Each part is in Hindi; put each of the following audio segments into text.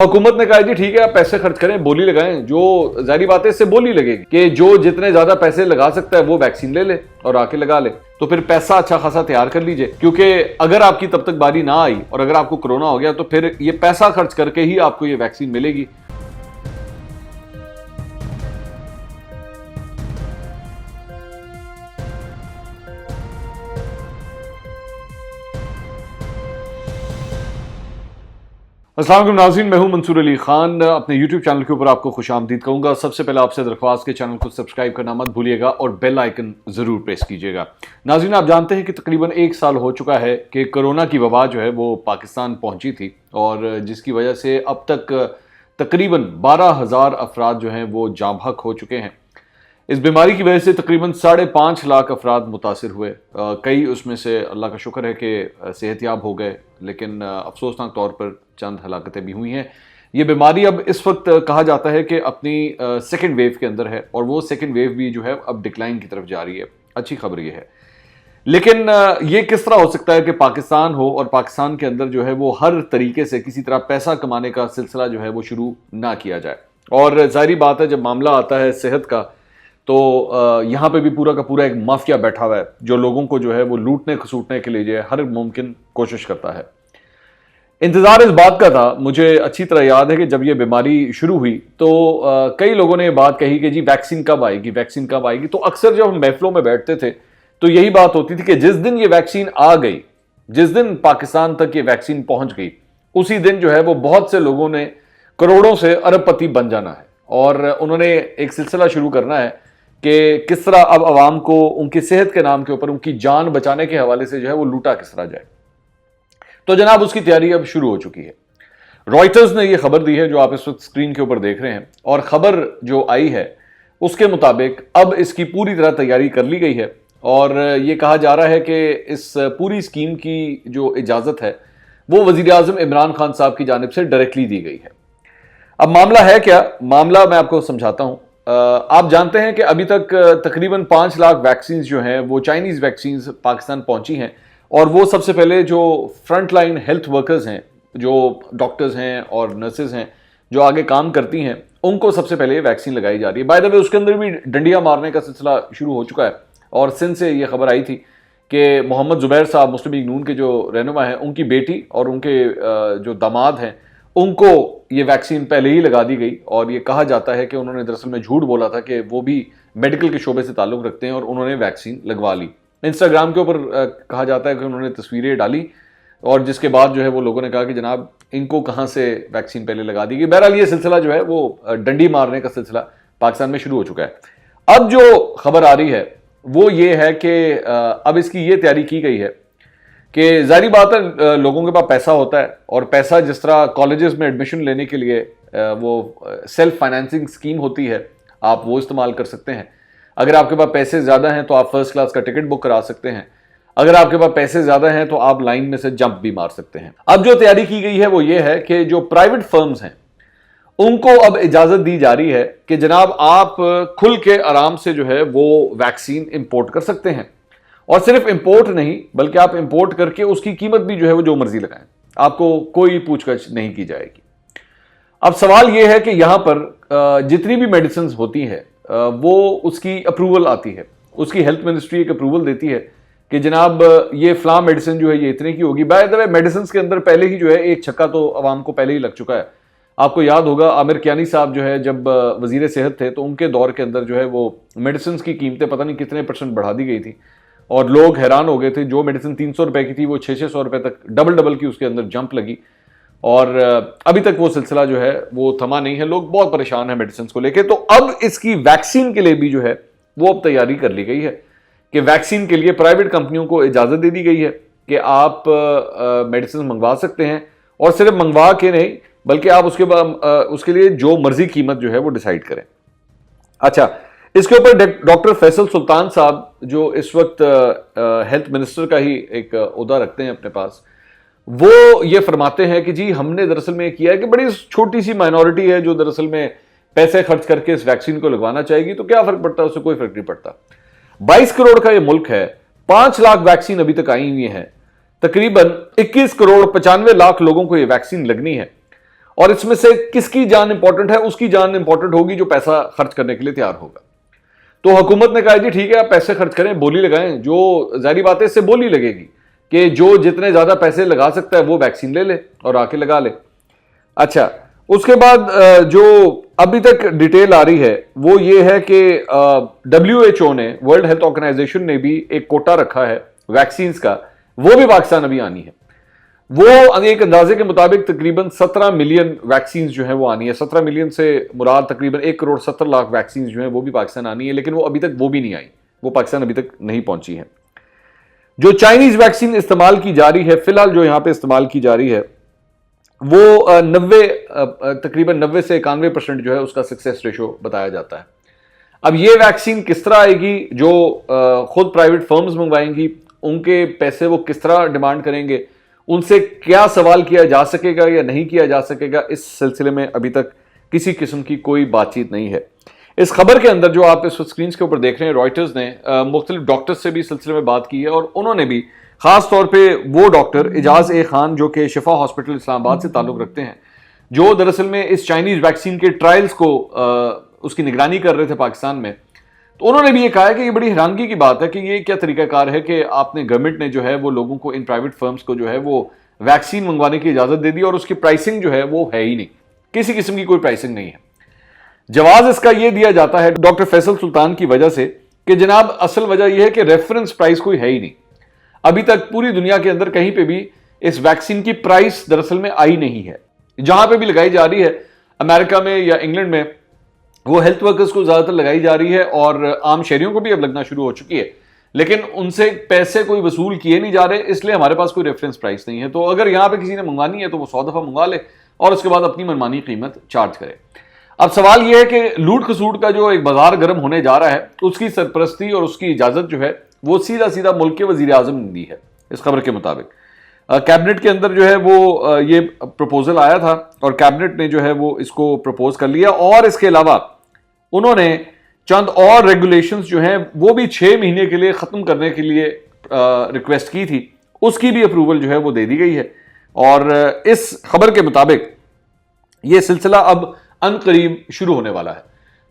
हुकूमत ने कहा जी ठीक है आप पैसे खर्च करें, बोली लगाएं। जो जारी बात है इससे बोली लगेगी कि जो जितने ज्यादा पैसे लगा सकता है वो वैक्सीन ले ले और आके लगा ले। तो फिर पैसा अच्छा खासा तैयार कर लीजिए, क्योंकि अगर आपकी तब तक बारी ना आई और अगर आपको कोरोना हो गया तो फिर ये पैसा खर्च करके ही आपको ये वैक्सीन मिलेगी। अस्सलाम वालेकुम नाज़रीन, मैं हूं मंसूर अली खान। अपने YouTube चैनल के ऊपर आपको खुशामदीद कहूंगा। सबसे पहले आपसे दरख्वास्त के चैनल को सब्सक्राइब करना मत भूलिएगा और बेल आइकन ज़रूर प्रेस कीजिएगा। नाज़रीन, आप जानते हैं कि तकरीबन 1 साल हो चुका है कि कोरोना की वबा जो है वो पाकिस्तान पहुंची थी और जिसकी वजह से अब तक तकरीबन 12,000 अफराद जो हैं वो जाँ बहक हो चुके हैं। इस बीमारी की वजह से तकरीबन 5.5 लाख अफराद मुतासिर हुए। कई उसमें से अल्लाह का शुक्र है कि सेहतयाब हो गए, लेकिन अफसोसनाक तौर पर चंद हलाकतें भी हुई हैं। ये बीमारी अब इस वक्त कहा जाता है कि अपनी सेकेंड वेव के अंदर है और वो सेकेंड वेव भी जो है अब डिक्लाइन की तरफ जा रही है। अच्छी खबर ये है, लेकिन ये किस तरह हो सकता है कि पाकिस्तान हो और पाकिस्तान के अंदर जो है वो हर तरीके से किसी तरह पैसा कमाने का सिलसिला जो है वो शुरू ना किया जाए। और जाहिर बात है जब मामला आता है सेहत का तो यहाँ पे भी पूरा का पूरा एक माफिया बैठा हुआ है जो लोगों को जो है वो लूटने खसूटने के लिए जो है हर मुमकिन कोशिश करता है। इंतज़ार इस बात का था, मुझे अच्छी तरह याद है कि जब ये बीमारी शुरू हुई तो कई लोगों ने ये बात कही कि जी वैक्सीन कब आएगी, वैक्सीन कब आएगी। तो अक्सर जब हम महफिलों में बैठते थे तो यही बात होती थी कि जिस दिन ये वैक्सीन आ गई, जिस दिन पाकिस्तान तक ये वैक्सीन पहुंच गई, उसी दिन जो है वो बहुत से लोगों ने करोड़ों से अरबपति बन जाना है और उन्होंने एक सिलसिला शुरू करना है कि किस तरह अब आवाम को उनकी सेहत के नाम के ऊपर उनकी जान बचाने के हवाले से जो है वो लूटा किस तरह जाए। तो जनाब उसकी तैयारी अब शुरू हो चुकी है। रॉयटर्स ने यह खबर दी है जो आप इस वक्त स्क्रीन के ऊपर देख रहे हैं, और खबर जो आई है उसके मुताबिक अब इसकी पूरी तरह तैयारी कर ली गई है और यह कहा जा रहा है कि इस पूरी स्कीम की जो इजाजत है वो वजीर आजम इमरान खान साहब की जानिब से डायरेक्टली दी गई है। अब मामला है क्या, मामला मैं आपको समझाता हूं। आप जानते हैं कि अभी तक तकरीबन 5 लाख वैक्सीन जो हैं वो चाइनीज वैक्सीन पाकिस्तान पहुंची हैं और वो सबसे पहले जो फ्रंट लाइन हेल्थ वर्कर्स हैं, जो डॉक्टर्स हैं और नर्सेज हैं जो आगे काम करती हैं, उनको सबसे पहले ये वैक्सीन लगाई जा रही है। बाय द वे उसके अंदर भी डंडियां मारने का सिलसिला शुरू हो चुका है और सिंध से ये खबर आई थी कि मोहम्मद जुबैर साहब मुस्लिम लीग नून के जो रहनुमा हैं, उनकी बेटी और उनके जो दामाद हैं उनको ये वैक्सीन पहले ही लगा दी गई। और ये कहा जाता है कि उन्होंने दरअसल में झूठ बोला था कि वो भी मेडिकल के शोबे से ताल्लुक रखते हैं और उन्होंने वैक्सीन लगवा ली। इंस्टाग्राम के ऊपर कहा जाता है कि उन्होंने तस्वीरें डाली और जिसके बाद जो है वो लोगों ने कहा कि जनाब इनको कहाँ से वैक्सीन पहले लगा दी गई। बहरहाल ये सिलसिला जो है वो डंडी मारने का सिलसिला पाकिस्तान में शुरू हो चुका है। अब जो खबर आ रही है वो ये है कि अब इसकी ये तैयारी की गई है कि जाहिर बात है लोगों के पास पैसा होता है और पैसा जिस तरह कॉलेजेस में एडमिशन लेने के लिए वो सेल्फ फाइनेंसिंग स्कीम होती है, आप वो इस्तेमाल कर सकते हैं। अगर आपके पास पैसे ज़्यादा हैं तो आप फर्स्ट क्लास का टिकट बुक करा सकते हैं। अगर आपके पास पैसे ज़्यादा हैं तो आप लाइन में से जंप भी मार सकते हैं। अब जो तैयारी की गई है वो ये है कि जो प्राइवेट फर्म्स हैं उनको अब इजाज़त दी जा रही है कि जनाब आप खुल के आराम से जो है वो वैक्सीन इंपोर्ट कर सकते हैं। और सिर्फ इंपोर्ट नहीं बल्कि आप इंपोर्ट करके उसकी कीमत भी जो है वो जो मर्जी लगाएं, आपको कोई पूछताछ नहीं की जाएगी। अब सवाल यह है कि यहां पर जितनी भी मेडिसिन होती है वो उसकी अप्रूवल आती है, उसकी हेल्थ मिनिस्ट्री एक अप्रूवल देती है कि जनाब ये फलां मेडिसिन जो है ये इतने की होगी। बाय द वे मेडिसिन के अंदर पहले ही जो है एक छक्का तो आवाम को पहले ही लग चुका है। आपको याद होगा आमिर कियानी साहब जो है जब वजीर सेहत थे तो उनके दौर के अंदर जो है वो मेडिसिन की कीमतें पता नहीं कितने % बढ़ा दी गई थी और लोग हैरान हो गए थे। जो मेडिसिन 300 रुपए की थी वो 600 रुपए तक डबल की उसके अंदर जंप लगी और अभी तक वो सिलसिला जो है वो थमा नहीं है। लोग बहुत परेशान हैं मेडिसिन को लेके। तो अब इसकी वैक्सीन के लिए भी जो है वो अब तैयारी कर ली गई है कि वैक्सीन के लिए प्राइवेट कंपनियों को इजाजत दे दी गई है कि आप मेडिसिन मंगवा सकते हैं और सिर्फ मंगवा के नहीं बल्कि आप उसके लिए जो मर्जी कीमत जो है वो डिसाइड करें। अच्छा, इसके ऊपर डॉक्टर फैसल सुल्तान साहब जो इस वक्त हेल्थ मिनिस्टर का ही एक ओहदा रखते हैं अपने पास, वो ये फरमाते हैं कि जी हमने दरअसल में किया है कि बड़ी छोटी सी माइनॉरिटी है जो दरअसल में पैसे खर्च करके इस वैक्सीन को लगवाना चाहेगी, तो क्या फर्क पड़ता है, उससे कोई फर्क नहीं पड़ता। 22 करोड़ का ये मुल्क है, 5 लाख वैक्सीन अभी तक आई हुई है, तकरीबन 21 करोड़ 95 लाख लोगों को ये वैक्सीन लगनी है और इसमें से किसकी जान इंपॉर्टेंट है? उसकी जान इंपॉर्टेंट होगी जो पैसा खर्च करने के लिए तैयार होगा। तो हुकूमत ने कहा जी ठीक है, आप पैसे खर्च करें, बोली लगाएं। जो जाहिर बात है इससे बोली लगेगी कि जो जितने ज्यादा पैसे लगा सकता है वो वैक्सीन ले ले और आके लगा ले। अच्छा, उसके बाद जो अभी तक डिटेल आ रही है वो ये है कि WHO ने, वर्ल्ड हेल्थ ऑर्गेनाइजेशन ने भी एक कोटा रखा है वैक्सीन का, वो भी पाकिस्तान अभी आनी है। वो एक अंदाजे के मुताबिक तकरीबन 17 मिलियन वैक्सीन जो है वो आनी है। 17 मिलियन से मुराद तकरीबन 1,70,00,000 वैक्सीन जो है वो भी पाकिस्तान आनी है, लेकिन वो अभी तक वो भी नहीं आई, वो पाकिस्तान अभी तक नहीं पहुंची है। जो चाइनीज वैक्सीन इस्तेमाल की जा रही है फिलहाल, जो यहां पे इस्तेमाल की जा रही है वो 90 तकरीबन 90 से 91% जो है उसका सक्सेस रेशो बताया जाता है। अब ये वैक्सीन किस तरह आएगी, जो खुद प्राइवेट फर्म्स मंगवाएंगी उनके पैसे वो किस तरह डिमांड करेंगे, उनसे क्या सवाल किया जा सकेगा या नहीं किया जा सकेगा, इस सिलसिले में अभी तक किसी किस्म की कोई बातचीत नहीं है। इस खबर के अंदर जो आप इस स्क्रीन के ऊपर देख रहे हैं, रॉयटर्स ने मुख्तलिफ डॉक्टर्स से भी इस सिलसिले में बात की है और उन्होंने भी खास तौर पे वो डॉक्टर एजाज ए खान जो कि शिफा हॉस्पिटल इस्लामाबाद से ताल्लुक रखते हैं, जो दरअसल में इस चाइनीज वैक्सीन के ट्रायल्स को उसकी निगरानी कर रहे थे पाकिस्तान में, तो उन्होंने भी ये कहा है कि ये बड़ी हैरानगी की बात है कि ये क्या तरीकाकार है कि आपने गवर्नमेंट ने जो है वो लोगों को, इन प्राइवेट फर्म्स को जो है वो वैक्सीन मंगवाने की इजाजत दे दी और उसकी प्राइसिंग जो है वो है ही नहीं, किसी किस्म की कोई प्राइसिंग नहीं है। जवाब इसका यह दिया जाता है डॉक्टर फैसल सुल्तान की वजह से कि जनाब असल वजह यह है कि रेफरेंस प्राइस कोई है ही नहीं। अभी तक पूरी दुनिया के अंदर कहीं पे भी इस वैक्सीन की प्राइस दरअसल में आई नहीं है। जहां पे भी लगाई जा रही है, अमेरिका में या इंग्लैंड में, वो हेल्थ वर्कर्स को ज्यादातर लगाई जा रही है और आम शहरियों को भी अब लगना शुरू हो चुकी है, लेकिन उनसे पैसे कोई वसूल किए नहीं जा रहे, इसलिए हमारे पास कोई रेफरेंस प्राइस नहीं है। तो अगर यहां पे किसी ने मंगवानी है तो वो 100 दफा मंगवा ले और उसके बाद अपनी मनमानी कीमत चार्ज करे। अब सवाल यह है कि लूट खसूट का जो एक बाजार गर्म होने जा रहा है, उसकी सरपरस्ती और उसकी इजाजत जो है वो सीधा सीधा मुल्क के वजीर आजम ने दी है। इस खबर के मुताबिक कैबिनेट के अंदर जो है वो ये प्रपोजल आया था और कैबिनेट ने जो है वो इसको प्रपोज कर लिया और इसके अलावा उन्होंने चंद और रेगुलेशंस जो हैं वो भी 6 महीने के लिए खत्म करने के लिए रिक्वेस्ट की थी, उसकी भी अप्रूवल जो है वो दे दी गई है। और इस खबर के मुताबिक ये सिलसिला अब अनकरीब शुरू होने वाला है।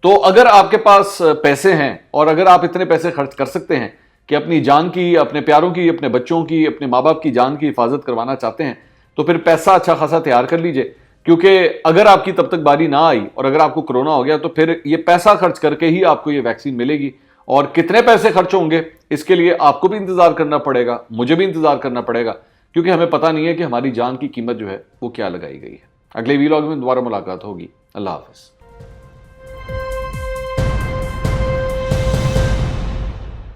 तो अगर आपके पास पैसे हैं और अगर आप इतने पैसे खर्च कर सकते हैं कि अपनी जान की, अपने प्यारों की, अपने बच्चों की, अपने माँ बाप की जान की हिफाजत करवाना चाहते हैं, तो फिर पैसा अच्छा खासा तैयार कर लीजिए, क्योंकि अगर आपकी तब तक बारी ना आई और अगर आपको कोरोना हो गया तो फिर ये पैसा खर्च करके ही आपको ये वैक्सीन मिलेगी। और कितने पैसे खर्च होंगे इसके लिए आपको भी इंतजार करना पड़ेगा, मुझे भी इंतजार करना पड़ेगा, क्योंकि हमें पता नहीं है कि हमारी जान की कीमत जो है वो क्या लगाई गई है। अगले वीलॉग में दोबारा मुलाकात होगी। अल्लाह हाफ़िज़।